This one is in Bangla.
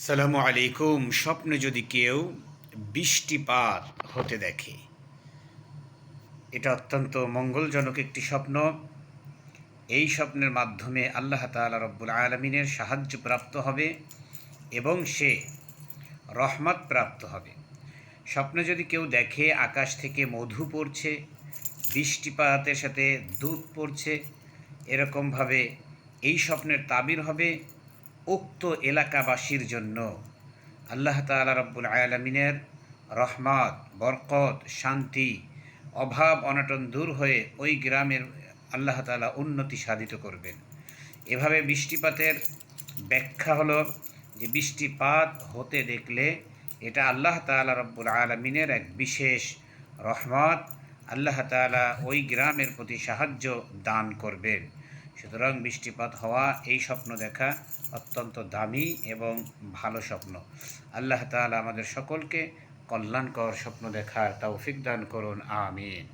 সালামু আলাইকুম। স্বপ্নে যদি কেউ বৃষ্টিপাত হতে দেখে, এটা অত্যন্ত মঙ্গলজনক একটি স্বপ্ন। এই স্বপ্নের মাধ্যমে আল্লাহ তাআলা রব্বুল আলামিনের সাহায্য প্রাপ্ত হবে এবং সে রহমত প্রাপ্ত হবে। স্বপ্নে যদি কেউ দেখে আকাশ থেকে মধু পড়ছে, বৃষ্টিপাতের সাথে দুধ পড়ছে, এরকমভাবে এই স্বপ্নের তাবির হবে উক্ত এলাকাবাসীর জন্য আল্লাহ তাআলা রব্বুল আলামিনের রহমত, বরকত, শান্তি, অভাব অনটন দূর হয়ে ওই গ্রামের আল্লাহ তাআলা উন্নতি সাধিত করবেন। এভাবে বৃষ্টিপাতের ব্যাখ্যা হলো যে বৃষ্টিপাত হতে দেখলে এটা আল্লাহ তাআলা রব্বুল আলামিনের এক বিশেষ রহমত। আল্লাহ তাআলা ওই গ্রামের প্রতি সাহায্য দান করবেন। সুতরাং বৃষ্টিপাত হওয়া, এই স্বপ্ন দেখা অত্যন্ত দামি এবং ভালো স্বপ্ন। আল্লাহ তাআলা আমাদের সকলকে কল্যাণকর স্বপ্ন দেখার তৌফিক দান করুন। আমিন।